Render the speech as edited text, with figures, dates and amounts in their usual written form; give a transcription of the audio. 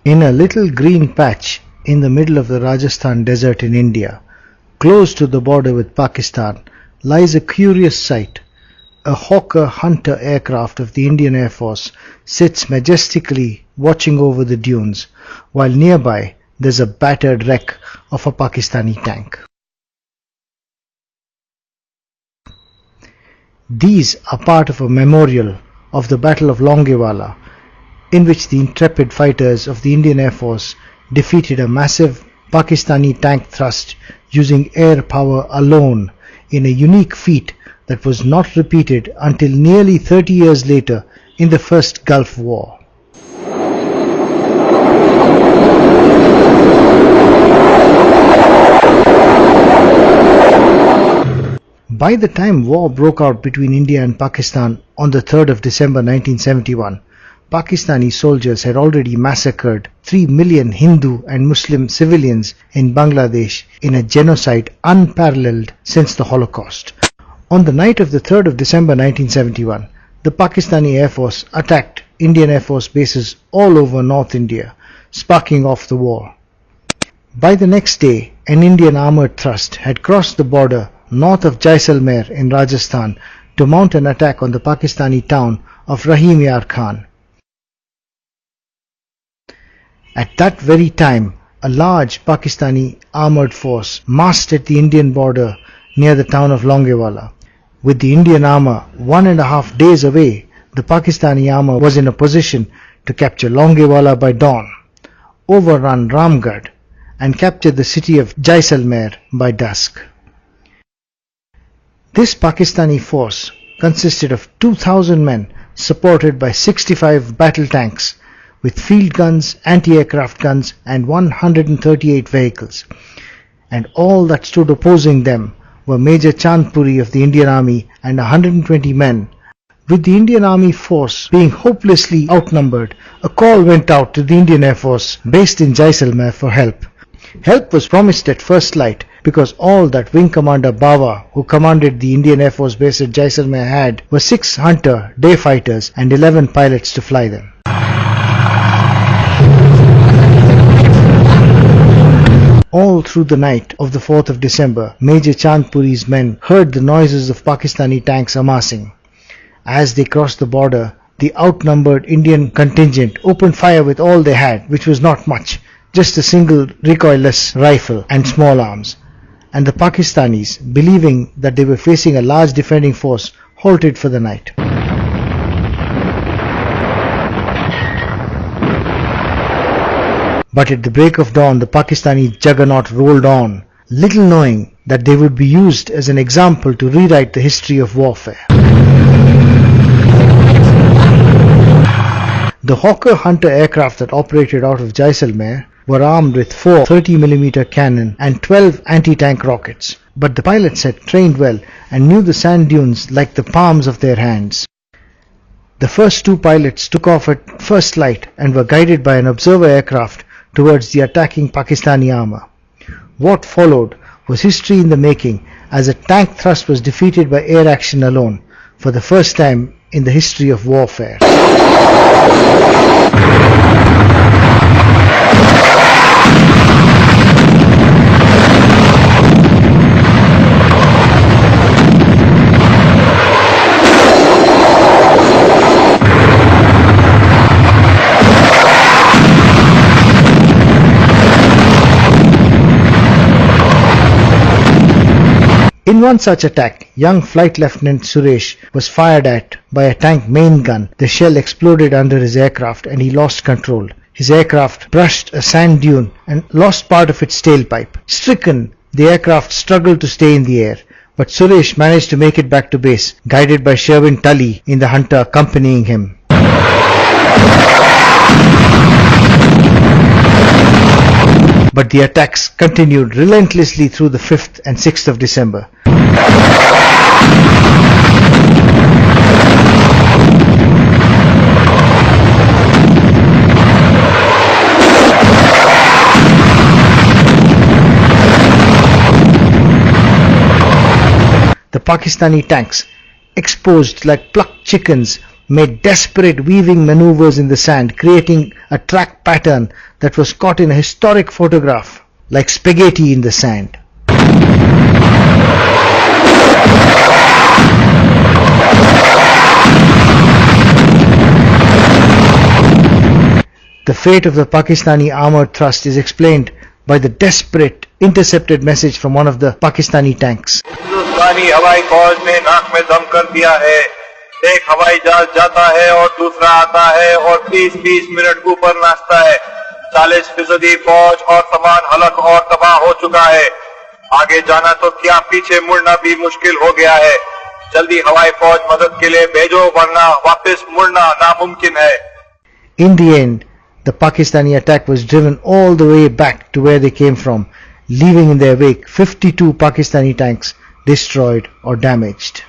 In a little green patch in the middle of the Rajasthan desert in India, close to the border with Pakistan, lies a curious sight. A Hawker Hunter aircraft of the Indian Air Force sits majestically watching over the dunes, while nearby there's a battered wreck of a Pakistani tank. These are part of a memorial of the Battle of Longewala, in which the intrepid fighters of the Indian Air Force defeated a massive Pakistani tank thrust using air power alone in a unique feat that was not repeated until nearly 30 years later in the First Gulf War. By the time war broke out between India and Pakistan on the 3rd of December 1971, Pakistani soldiers had already massacred 3 million Hindu and Muslim civilians in Bangladesh in a genocide unparalleled since the Holocaust. On the night of the 3rd of December 1971, the Pakistani Air Force attacked Indian Air Force bases all over North India, sparking off the war. By the next day, an Indian armoured thrust had crossed the border north of Jaisalmer in Rajasthan to mount an attack on the Pakistani town of Rahim Yar Khan. At that very time, a large Pakistani armoured force massed at the Indian border near the town of Longewala. With the Indian armour 1.5 days away, the Pakistani armour was in a position to capture Longewala by dawn, overrun Ramgarh, and capture the city of Jaisalmer by dusk. This Pakistani force consisted of 2,000 men supported by 65 battle tanks with field guns, anti-aircraft guns and 138 vehicles. And all that stood opposing them were Major Chandpuri of the Indian Army and 120 men. With the Indian Army force being hopelessly outnumbered, a call went out to the Indian Air Force based in Jaisalmer for help. Help was promised at first light because all that Wing Commander Bawa, who commanded the Indian Air Force base at Jaisalmer, had were 6 Hunter day fighters and 11 pilots to fly them. All through the night of the 4th of December, Major Chandpuri's men heard the noises of Pakistani tanks amassing. As they crossed the border, the outnumbered Indian contingent opened fire with all they had, which was not much, just a single recoilless rifle and small arms. And the Pakistanis, believing that they were facing a large defending force, halted for the night. But at the break of dawn, the Pakistani juggernaut rolled on, little knowing that they would be used as an example to rewrite the history of warfare. The Hawker Hunter aircraft that operated out of Jaisalmer were armed with 4 30mm cannon and 12 anti-tank rockets, but the pilots had trained well and knew the sand dunes like the palms of their hands. The first 2 pilots took off at first light and were guided by an observer aircraft towards the attacking Pakistani armour. What followed was history in the making, as a tank thrust was defeated by air action alone for the first time in the history of warfare. In one such attack, young Flight Lieutenant Suresh was fired at by a tank main gun. The shell exploded under his aircraft and he lost control. His aircraft brushed a sand dune and lost part of its tailpipe. Stricken, the aircraft struggled to stay in the air, but Suresh managed to make it back to base, guided by Sherwin Tully in the Hunter accompanying him. But the attacks continued relentlessly through the 5th and 6th of December. The Pakistani tanks, exposed like plucked chickens, made desperate weaving maneuvers in the sand, creating a track pattern that was caught in a historic photograph like spaghetti in the sand. The fate of the Pakistani armoured thrust is explained by the desperate intercepted message from one of the Pakistani tanks. हिंदुस्तानी हवाई फौज ने नाक में दम कर दिया है। एक हवाई जहाज जाता है और दूसरा आता है और 30-30 मिनट ऊपर नाचता है। 40% फौज और सामान हलक और तबाह हो चुका है। आगे जाना तो क्या पीछे मुड़ना भी मुश्किल हो गया है। जल्दी हवाई फौज मदद के लिए भेजो वरना वापस मुड़ना नामुमकिन है। In the end, the Pakistani attack was driven all the way back to where they came from, leaving in their wake 52 Pakistani tanks destroyed or damaged.